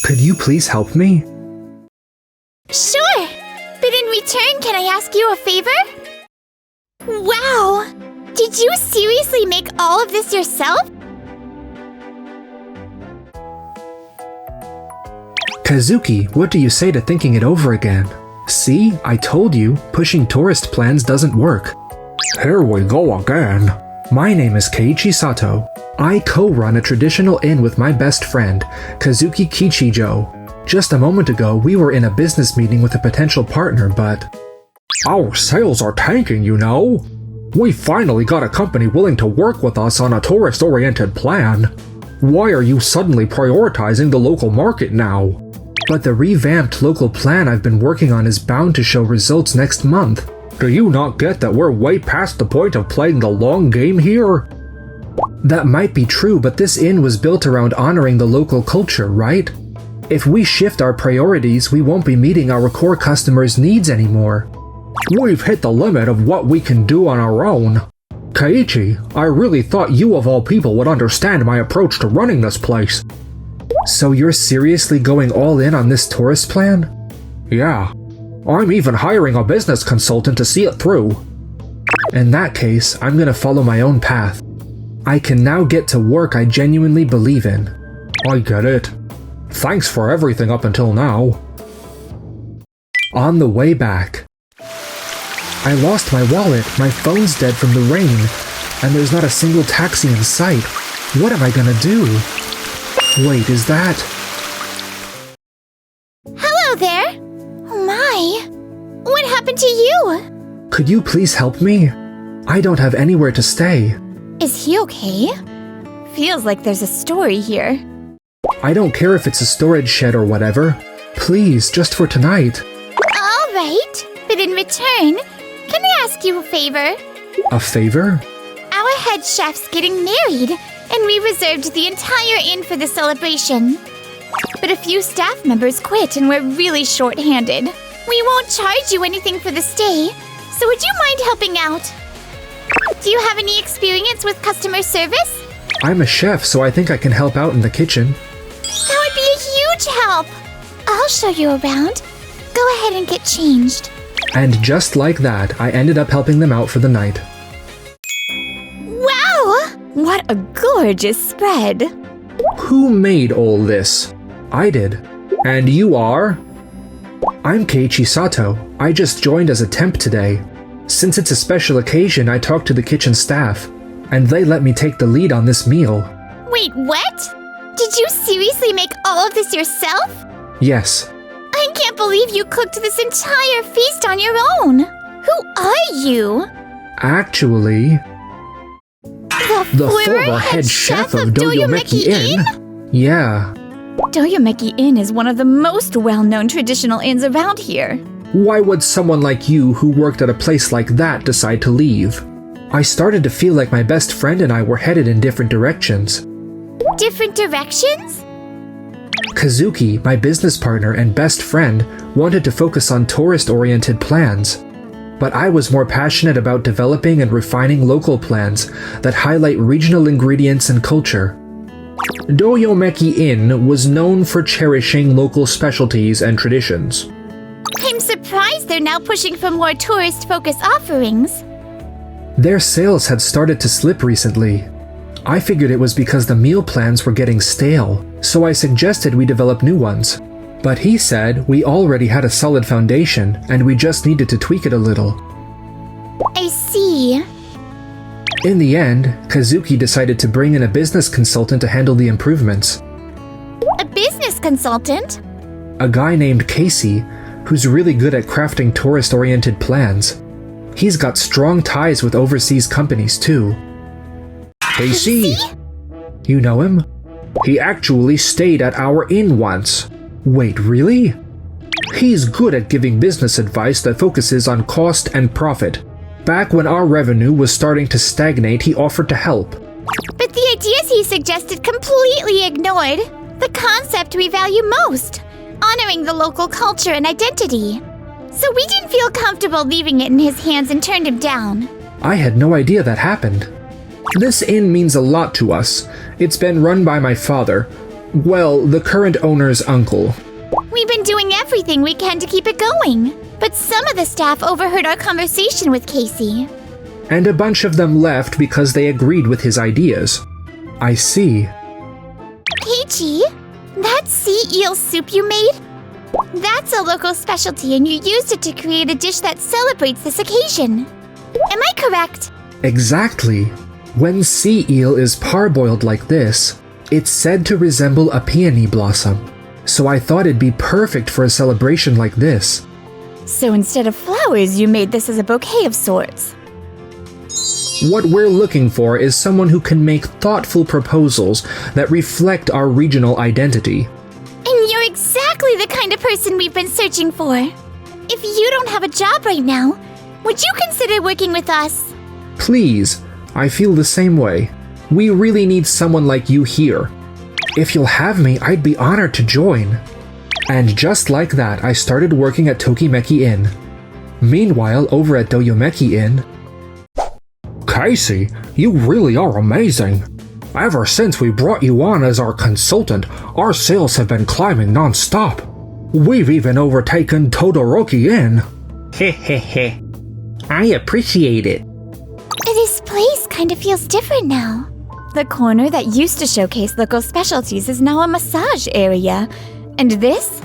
Could you please help me? Sure! But in return, can I ask you a favor? Wow! Did you seriously make all of this yourself? Kazuki, what do you say to thinking it over again? See, I told you, pushing tourist plans doesn't work. Here we go again. My name is Keiichi Sato. I co-run a traditional inn with my best friend, Kazuki Kichijo. Just a moment ago, we were in a business meeting with a potential partner, but... Our sales are tanking, you know. We finally got a company willing to work with us on a tourist-oriented plan. Why are you suddenly prioritizing the local market now? But the revamped local plan I've been working on is bound to show results next month. Do you not get that we're way past the point of playing the long game here? That might be true, but this inn was built around honoring the local culture, right? If we shift our priorities, we won't be meeting our core customers' needs anymore. We've hit the limit of what we can do on our own. Keiichi, I really thought you of all people would understand my approach to running this place. So you're seriously going all in on this tourist plan? Yeah. I'm even hiring a business consultant to see it through. In that case, I'm gonna follow my own path. I can now get to work I genuinely believe in. I get it. Thanks for everything up until now. On the way back. I lost my wallet, my phone's dead from the rain, and there's not a single taxi in sight. What am I gonna do? Wait, is that... Hello there! Oh my! What happened to you? Could you please help me? I don't have anywhere to stay. Is he okay? Feels like there's a story here. I don't care if it's a storage shed or whatever. Please, just for tonight. Alright, but in return, can I ask you a favor? A favor? Our head chef's getting married, and we reserved the entire inn for the celebration. But a few staff members quit and we're really short-handed. We won't charge you anything for the stay, so would you mind helping out? Do you have any experience with customer service? I'm a chef, so I think I can help out in the kitchen. That would be a huge help! I'll show you around. Go ahead and get changed. And just like that, I ended up helping them out for the night. Wow! What a gorgeous spread! Who made all this? I did. And you are? I'm Keiichi Sato. I just joined as a temp today. Since it's a special occasion, I talked to the kitchen staff, and they let me take the lead on this meal. Wait, what? Did you seriously make all of this yourself? Yes. I can't believe you cooked this entire feast on your own! Who are you? Actually... The former head chef of Doyomeki Inn? Yeah. Doyomeki Inn is one of the most well-known traditional inns around here. Why would someone like you who worked at a place like that decide to leave? I started to feel like my best friend and I were headed in different directions. Different directions? Kazuki, my business partner and best friend, wanted to focus on tourist-oriented plans. But I was more passionate about developing and refining local plans that highlight regional ingredients and culture. Doyomeki Inn was known for cherishing local specialties and traditions. I'm surprised they're now pushing for more tourist-focused offerings. Their sales had started to slip recently. I figured it was because the meal plans were getting stale, so I suggested we develop new ones. But he said we already had a solid foundation and we just needed to tweak it a little. I see. In the end, Kazuki decided to bring in a business consultant to handle the improvements. A business consultant? A guy named Casey, who's really good at crafting tourist-oriented plans. He's got strong ties with overseas companies too. Casey? You know him? He actually stayed at our inn once. Wait, really? He's good at giving business advice that focuses on cost and profit. Back when our revenue was starting to stagnate, he offered to help. But the ideas he suggested completely ignored the concept we value most, honoring the local culture and identity. So we didn't feel comfortable leaving it in his hands and turned him down. I had no idea that happened. This inn means a lot to us. It's been run by my father. Well, the current owner's uncle. We've been doing everything we can to keep it going, but some of the staff overheard our conversation with Casey. And a bunch of them left because they agreed with his ideas. I see. Keiichi, that sea eel soup you made? That's a local specialty and you used it to create a dish that celebrates this occasion. Am I correct? Exactly. When sea eel is parboiled like this, it's said to resemble a peony blossom. So I thought it'd be perfect for a celebration like this. So instead of flowers, you made this as a bouquet of sorts. What we're looking for is someone who can make thoughtful proposals that reflect our regional identity. And you're exactly the kind of person we've been searching for. If you don't have a job right now, would you consider working with us? Please, I feel the same way. We really need someone like you here. If you'll have me, I'd be honored to join. And just like that, I started working at Tokimeki Inn. Meanwhile, over at Doyomeki Inn, Casey, you really are amazing. Ever since we brought you on as our consultant, our sales have been climbing non-stop. We've even overtaken Todoroki Inn. Hehehe. I appreciate it. This place kind of feels different now. The corner that used to showcase local specialties is now a massage area. And this?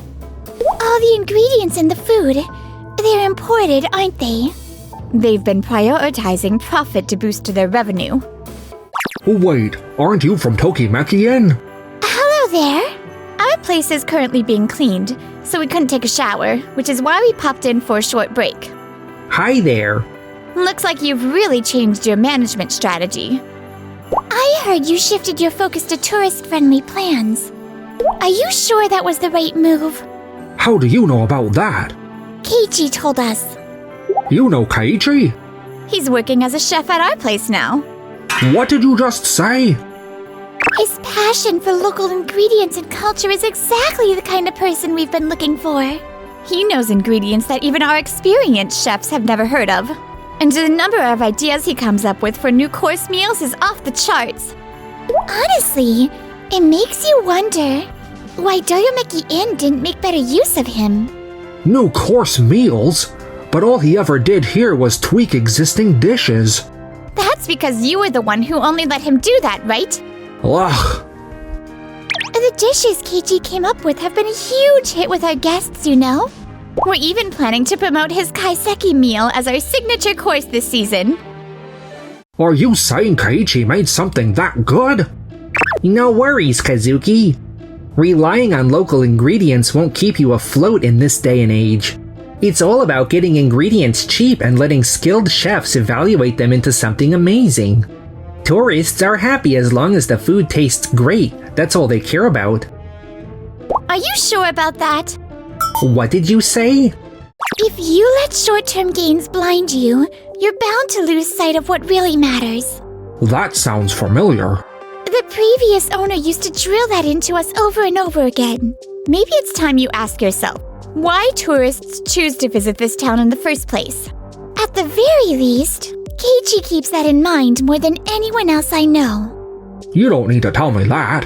All the ingredients in the food. They're imported, aren't they? They've been prioritizing profit to boost their revenue. Wait, aren't you from Tokimeki Inn? Hello there. Our place is currently being cleaned, so we couldn't take a shower, which is why we popped in for a short break. Hi there. Looks like you've really changed your management strategy. I heard you shifted your focus to tourist-friendly plans. Are you sure that was the right move? How do you know about that? Keiichi told us. You know Keiichi? He's working as a chef at our place now. What did you just say? His passion for local ingredients and culture is exactly the kind of person we've been looking for. He knows ingredients that even our experienced chefs have never heard of. And the number of ideas he comes up with for new course meals is off the charts. Honestly, it makes you wonder why Doyomeki Inn didn't make better use of him. New course meals? But all he ever did here was tweak existing dishes. That's because you were the one who only let him do that, right? Ugh. The dishes Keiichi came up with have been a huge hit with our guests, you know? We're even planning to promote his kaiseki meal as our signature course this season. Are you saying Keiichi made something that good? No worries, Kazuki. Relying on local ingredients won't keep you afloat in this day and age. It's all about getting ingredients cheap and letting skilled chefs evaluate them into something amazing. Tourists are happy as long as the food tastes great. That's all they care about. Are you sure about that? What did you say? If you let short-term gains blind you, you're bound to lose sight of what really matters. That sounds familiar. The previous owner used to drill that into us over and over again. Maybe it's time you ask yourself, why tourists choose to visit this town in the first place? At the very least, Keiichi keeps that in mind more than anyone else I know. You don't need to tell me that.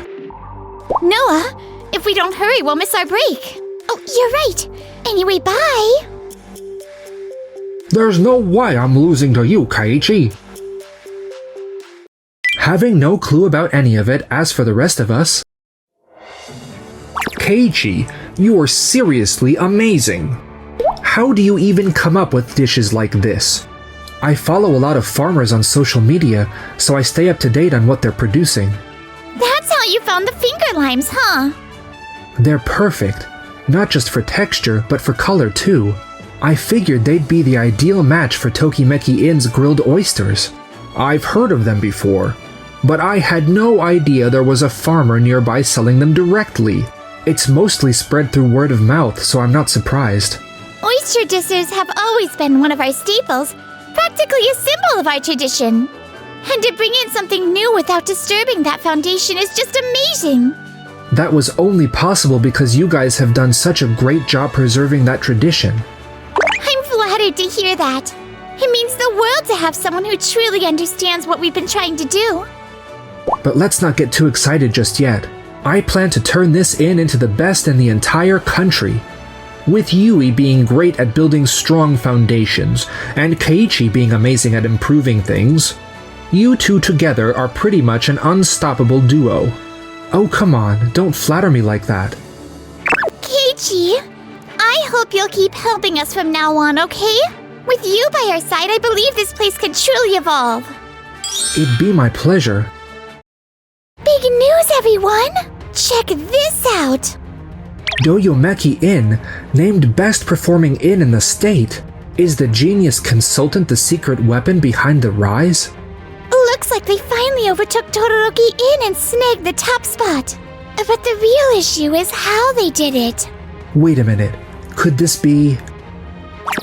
Noah, if we don't hurry, we'll miss our break. Oh, you're right. Anyway, bye. There's no way I'm losing to you, Keiichi. Having no clue about any of it, as for the rest of us. Keiichi, you are seriously amazing. How do you even come up with dishes like this? I follow a lot of farmers on social media, so I stay up to date on what they're producing. That's how you found the finger limes, huh? They're perfect, not just for texture, but for color too. I figured they'd be the ideal match for Tokimeki Inn's grilled oysters. I've heard of them before, but I had no idea there was a farmer nearby selling them directly. It's mostly spread through word of mouth, so I'm not surprised. Oyster dishes have always been one of our staples, practically a symbol of our tradition. And to bring in something new without disturbing that foundation is just amazing. That was only possible because you guys have done such a great job preserving that tradition. I'm flattered to hear that. It means the world to have someone who truly understands what we've been trying to do. But let's not get too excited just yet. I plan to turn this inn into the best in the entire country. With Yui being great at building strong foundations, and Keiichi being amazing at improving things, you two together are pretty much an unstoppable duo. Oh come on, don't flatter me like that. Keiichi, I hope you'll keep helping us from now on, okay? With you by our side, I believe this place could truly evolve. It'd be my pleasure. Big news, everyone! Check this out! Doyomeki Inn, named best performing inn in the state. Is the genius consultant the secret weapon behind the rise? Looks like they finally overtook Todoroki Inn and snagged the top spot. But the real issue is how they did it. Wait a minute, could this be...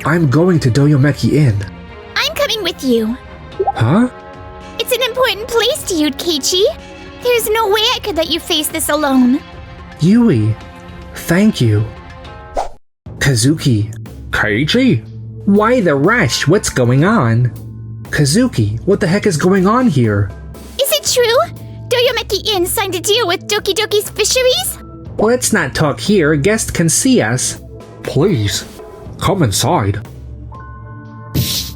I'm going to Doyomeki Inn. I'm coming with you. Huh? It's an important place to you, Keiichi. There's no way I could let you face this alone. Yui, thank you. Kazuki. Keiichi? Why the rush? What's going on? Kazuki, what the heck is going on here? Is it true? Doyomeki Inn signed a deal with Doki Doki's Fisheries? Let's not talk here. Guests can see us. Please, come inside.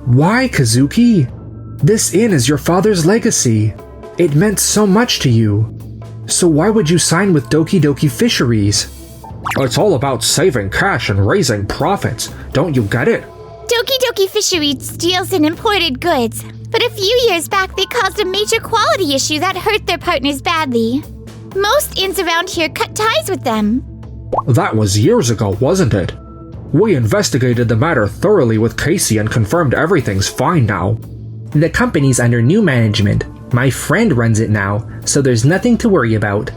Why, Kazuki? This inn is your father's legacy. It meant so much to you. So why would you sign with Doki Doki Fisheries? It's all about saving cash and raising profits. Don't you get it? Doki Doki Fisheries deals in imported goods, but a few years back they caused a major quality issue that hurt their partners badly. Most inns around here cut ties with them. That was years ago, wasn't it? We investigated the matter thoroughly with Casey and confirmed everything's fine now. The company's under new management. My friend runs it now, so there's nothing to worry about.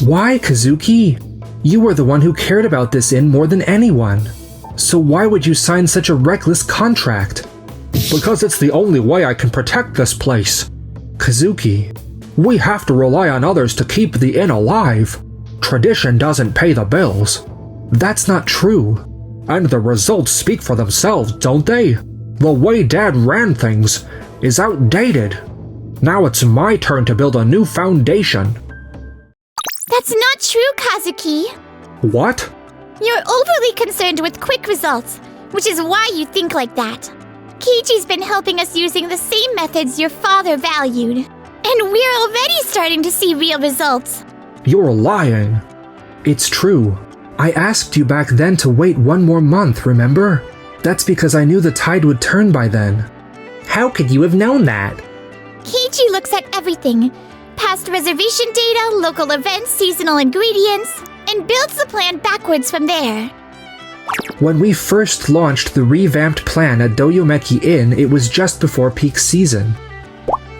Why, Kazuki? You were the one who cared about this inn more than anyone. So why would you sign such a reckless contract? Because it's the only way I can protect this place. Kazuki, we have to rely on others to keep the inn alive. Tradition doesn't pay the bills. That's not true. And the results speak for themselves, don't they? The way Dad ran things is outdated. Now it's my turn to build a new foundation. That's not true, Kazuki. What? You're overly concerned with quick results, which is why you think like that. Keiichi's been helping us using the same methods your father valued. And we're already starting to see real results. You're lying. It's true. I asked you back then to wait one more month, remember? That's because I knew the tide would turn by then. How could you have known that? Keiichi looks at everything. Past reservation data, local events, seasonal ingredients, and builds the plan backwards from there. When we first launched the revamped plan at Doyomeki Inn, it was just before peak season.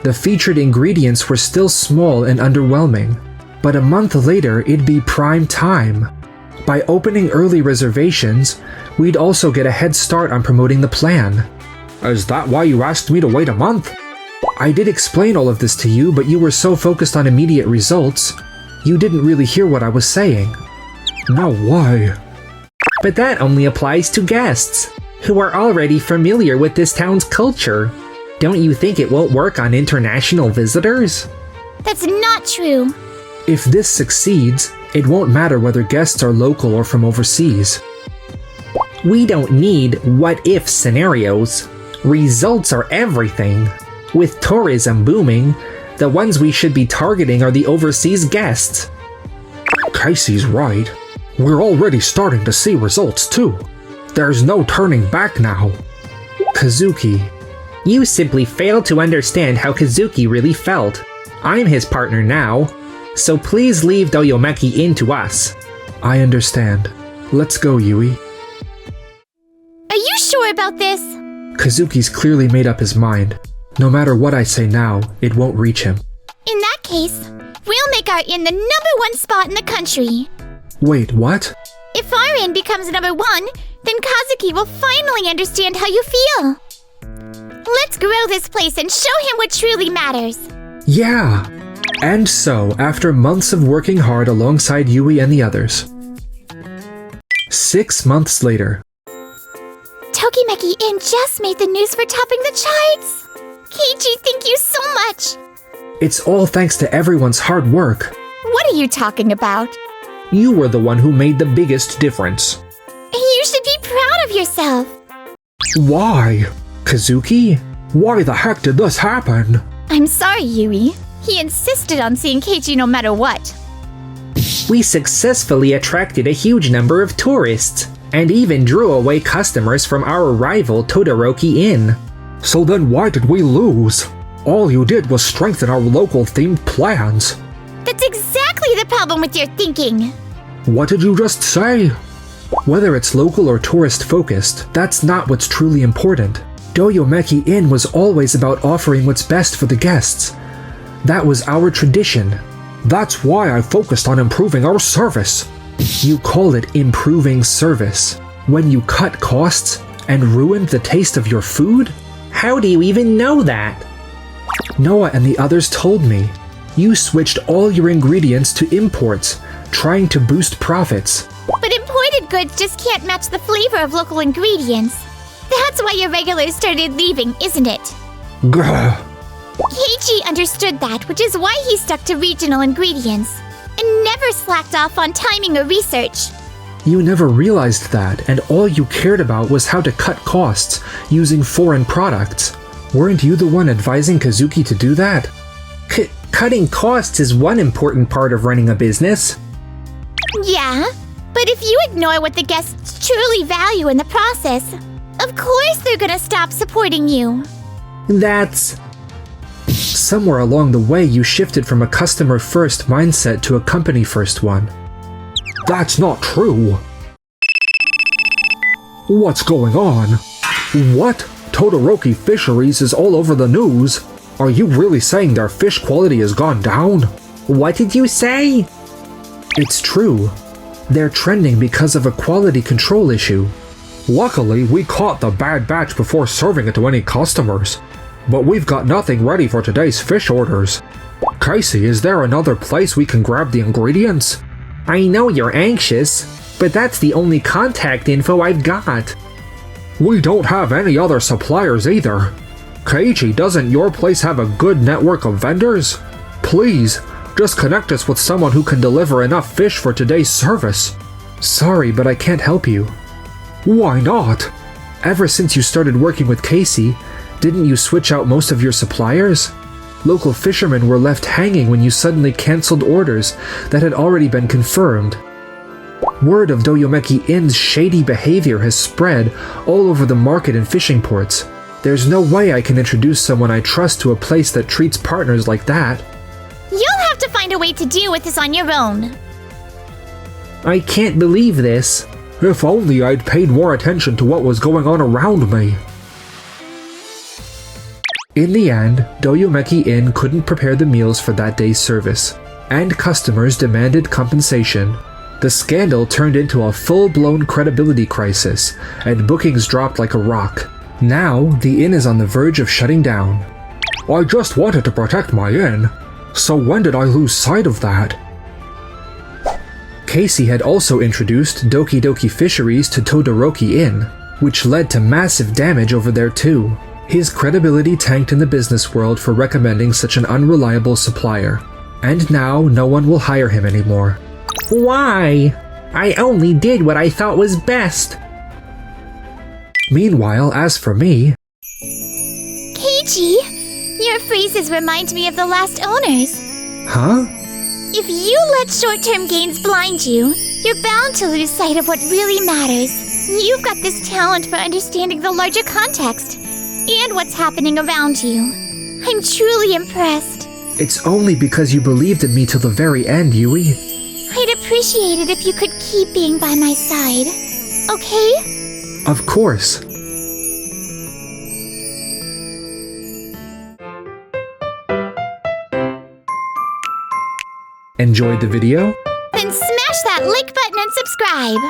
The featured ingredients were still small and underwhelming, but a month later it'd be prime time. By opening early reservations, we'd also get a head start on promoting the plan. Is that why you asked me to wait a month? I did explain all of this to you, but you were so focused on immediate results, you didn't really hear what I was saying. Now why? But that only applies to guests, who are already familiar with this town's culture. Don't you think it won't work on international visitors? That's not true. If this succeeds, it won't matter whether guests are local or from overseas. We don't need what-if scenarios. Results are everything. With tourism booming, the ones we should be targeting are the overseas guests. Casey's right. We're already starting to see results too. There's no turning back now. Kazuki. You simply failed to understand how Kazuki really felt. I'm his partner now, so please leave Doyomeki Inn to us. I understand. Let's go, Yui. Are you sure about this? Kazuki's clearly made up his mind. No matter what I say now, it won't reach him. In that case, we'll make our inn the #1 spot in the country. Wait, what? If our inn becomes #1, then Kazuki will finally understand how you feel. Let's grow this place and show him what truly matters. Yeah! And so, after months of working hard alongside Yui and the others, 6 months later, Tokimeki Inn just made the news for topping the charts! Keiichi, thank you so much! It's all thanks to everyone's hard work. What are you talking about? You were the one who made the biggest difference. You should be proud of yourself. Why? Kazuki? Why the heck did this happen? I'm sorry, Yui. He insisted on seeing Keiichi no matter what. We successfully attracted a huge number of tourists, and even drew away customers from our rival Todoroki Inn. So then why did we lose? All you did was strengthen our local themed plans. That's exactly the problem with your thinking. What did you just say? Whether it's local or tourist focused, that's not what's truly important. Doyomeki Inn was always about offering what's best for the guests. That was our tradition. That's why I focused on improving our service. You call it improving service when you cut costs and ruined the taste of your food? How do you even know that? Noah and the others told me. You switched all your ingredients to imports, trying to boost profits. But imported goods just can't match the flavor of local ingredients. That's why your regulars started leaving, isn't it? Grr. Keiichi understood that, which is why he stuck to regional ingredients and never slacked off on timing or research. You never realized that, and all you cared about was how to cut costs using foreign products. Weren't you the one advising Kazuki to do that? Cutting costs is one important part of running a business. Yeah, but if you ignore what the guests truly value in the process, of course they're gonna stop supporting you. That's... Somewhere along the way you shifted from a customer-first mindset to a company-first one. That's not true. What's going on? What? Todoroki Fisheries is all over the news. Are you really saying their fish quality has gone down? What did you say? It's true. They're trending because of a quality control issue. Luckily, we caught the bad batch before serving it to any customers. But we've got nothing ready for today's fish orders. Casey, is there another place we can grab the ingredients? I know you're anxious, but that's the only contact info I've got. We don't have any other suppliers either. Keiichi, doesn't your place have a good network of vendors? Please, just connect us with someone who can deliver enough fish for today's service. Sorry, but I can't help you. Why not? Ever since you started working with Casey, didn't you switch out most of your suppliers? Local fishermen were left hanging when you suddenly cancelled orders that had already been confirmed. Word of Doyomeki Inn's shady behavior has spread all over the market and fishing ports. There's no way I can introduce someone I trust to a place that treats partners like that. You'll have to find a way to deal with this on your own. I can't believe this. If only I'd paid more attention to what was going on around me. In the end, Doyomeki Inn couldn't prepare the meals for that day's service, and customers demanded compensation. The scandal turned into a full-blown credibility crisis, and bookings dropped like a rock. Now, the inn is on the verge of shutting down. I just wanted to protect my inn, so when did I lose sight of that? Casey had also introduced Doki Doki Fisheries to Todoroki Inn, which led to massive damage over there too. His credibility tanked in the business world for recommending such an unreliable supplier, and now no one will hire him anymore. Why? I only did what I thought was best. Meanwhile, as for me... Keiichi, your phrases remind me of the last owners. Huh? If you let short-term gains blind you, you're bound to lose sight of what really matters. You've got this talent for understanding the larger context and what's happening around you. I'm truly impressed. It's only because you believed in me till the very end, Yui. I'd appreciate it if you could keep being by my side. Okay? Of course. Enjoyed the video? Then smash that like button and subscribe.